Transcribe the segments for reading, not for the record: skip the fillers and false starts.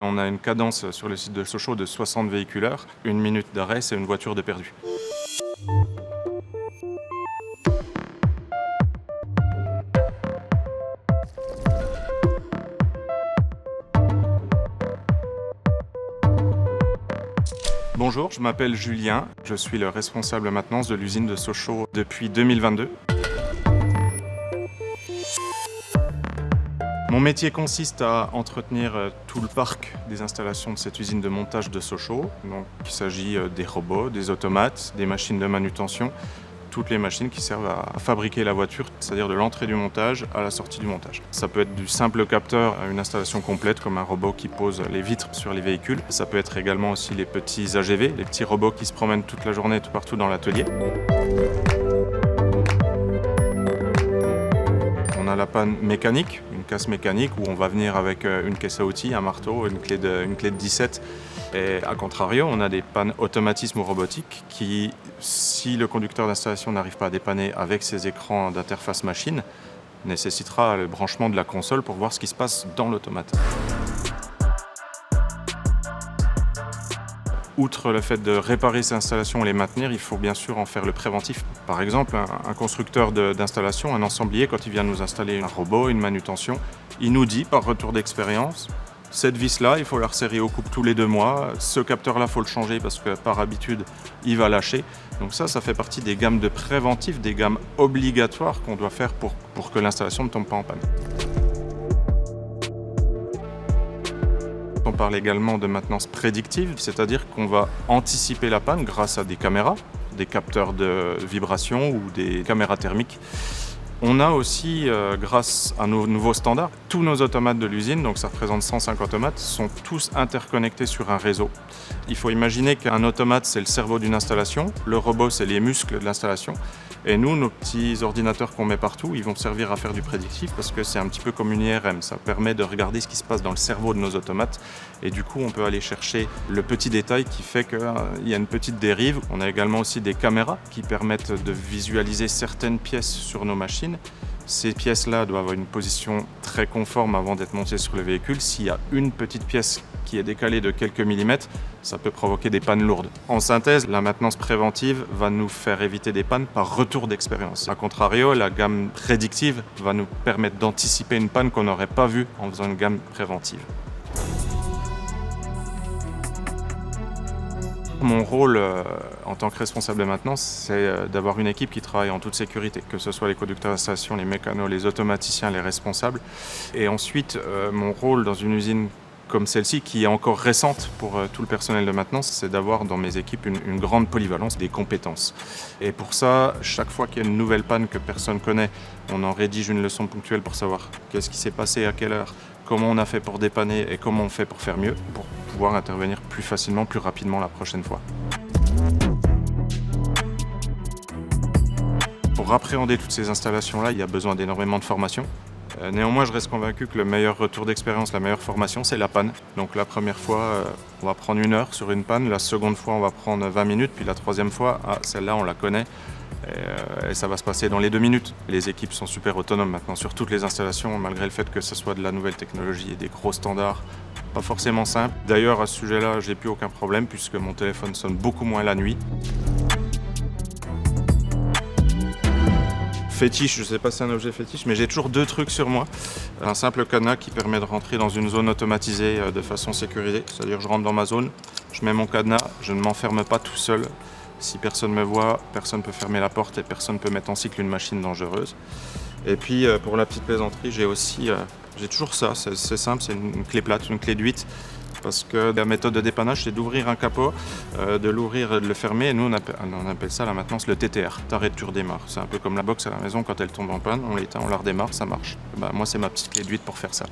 On a une cadence sur le site de Sochaux de 60 véhicule-heure. 1 minute d'arrêt, c'est une voiture de perdu. Bonjour, je m'appelle Julien. Je suis le responsable maintenance de l'usine de Sochaux depuis 2022. Mon métier consiste à entretenir tout le parc des installations de cette usine de montage de Sochaux. Donc, il s'agit des robots, des automates, des machines de manutention, toutes les machines qui servent à fabriquer la voiture, c'est-à-dire de l'entrée du montage à la sortie du montage. Ça peut être du simple capteur à une installation complète, comme un robot qui pose les vitres sur les véhicules. Ça peut être également aussi les petits AGV, les petits robots qui se promènent toute la journée tout partout dans l'atelier. On a la panne mécanique, une casse mécanique où on va venir avec une caisse à outils, un marteau, une clé de 17. Et à contrario, on a des pannes automatisme ou robotique qui, si le conducteur d'installation n'arrive pas à dépanner avec ses écrans d'interface machine, nécessitera le branchement de la console pour voir ce qui se passe dans l'automate. Outre le fait de réparer ces installations et les maintenir, il faut bien sûr en faire le préventif. Par exemple, un constructeur d'installation, un ensemblier, quand il vient nous installer un robot, une manutention, il nous dit par retour d'expérience, cette vis-là, il faut la resserrer au couple tous les 2 mois, ce capteur-là, il faut le changer parce que par habitude, il va lâcher. Donc ça fait partie des gammes de préventif, des gammes obligatoires qu'on doit faire pour que l'installation ne tombe pas en panne. On parle également de maintenance prédictive, c'est-à-dire qu'on va anticiper la panne grâce à des caméras, des capteurs de vibration ou des caméras thermiques. On a aussi, grâce à nos nouveaux standards, tous nos automates de l'usine, donc ça représente 150 automates, sont tous interconnectés sur un réseau. Il faut imaginer qu'un automate, c'est le cerveau d'une installation, le robot, c'est les muscles de l'installation. Et nous, nos petits ordinateurs qu'on met partout, ils vont servir à faire du prédictif parce que c'est un petit peu comme une IRM. Ça permet de regarder ce qui se passe dans le cerveau de nos automates. Et du coup, on peut aller chercher le petit détail qui fait qu'il y a une petite dérive. On a également aussi des caméras qui permettent de visualiser certaines pièces sur nos machines. Ces pièces-là doivent avoir une position très conforme avant d'être montées sur le véhicule. S'il y a une petite pièce qui est décalée de quelques millimètres, ça peut provoquer des pannes lourdes. En synthèse, la maintenance préventive va nous faire éviter des pannes par retour d'expérience. A contrario, la gamme prédictive va nous permettre d'anticiper une panne qu'on n'aurait pas vue en faisant une gamme préventive. Mon rôle en tant que responsable de maintenance, c'est d'avoir une équipe qui travaille en toute sécurité, que ce soit les conducteurs d'installation, les mécanos, les automaticiens, les responsables. Et ensuite, mon rôle dans une usine comme celle-ci, qui est encore récente pour tout le personnel de maintenance, c'est d'avoir dans mes équipes une grande polyvalence des compétences. Et pour ça, chaque fois qu'il y a une nouvelle panne que personne connaît, on en rédige une leçon ponctuelle pour savoir qu'est-ce qui s'est passé, à quelle heure, comment on a fait pour dépanner et comment on fait pour faire mieux, pour pouvoir intervenir plus facilement, plus rapidement la prochaine fois. Pour appréhender toutes ces installations-là, il y a besoin d'énormément de formation. Néanmoins, je reste convaincu que le meilleur retour d'expérience, la meilleure formation, c'est la panne. Donc la première fois, on va prendre 1 heure sur une panne, la seconde fois, on va prendre 20 minutes, puis la troisième fois, celle-là, on la connaît. Et ça va se passer dans les 2 minutes. Les équipes sont super autonomes maintenant sur toutes les installations, malgré le fait que ce soit de la nouvelle technologie et des gros standards. Pas forcément simple. D'ailleurs, à ce sujet-là, j'ai plus aucun problème puisque mon téléphone sonne beaucoup moins la nuit. Fétiche, je ne sais pas si c'est un objet fétiche, mais j'ai toujours 2 trucs sur moi. Un simple cadenas qui permet de rentrer dans une zone automatisée de façon sécurisée. C'est-à-dire que je rentre dans ma zone, je mets mon cadenas, je ne m'enferme pas tout seul. Si personne me voit, personne ne peut fermer la porte et personne ne peut mettre en cycle une machine dangereuse. Et puis pour la petite plaisanterie, j'ai toujours ça, c'est simple, c'est une clé plate, une clé de 8. Parce que la méthode de dépannage, c'est d'ouvrir un capot, de l'ouvrir et de le fermer. Et nous, on appelle ça la maintenance le TTR, t'arrêtes, tu redémarres. C'est un peu comme la box à la maison, quand elle tombe en panne, on l'éteint, on la redémarre, ça marche. Moi, c'est ma petite clé de 8 pour faire ça.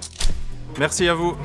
Merci à vous.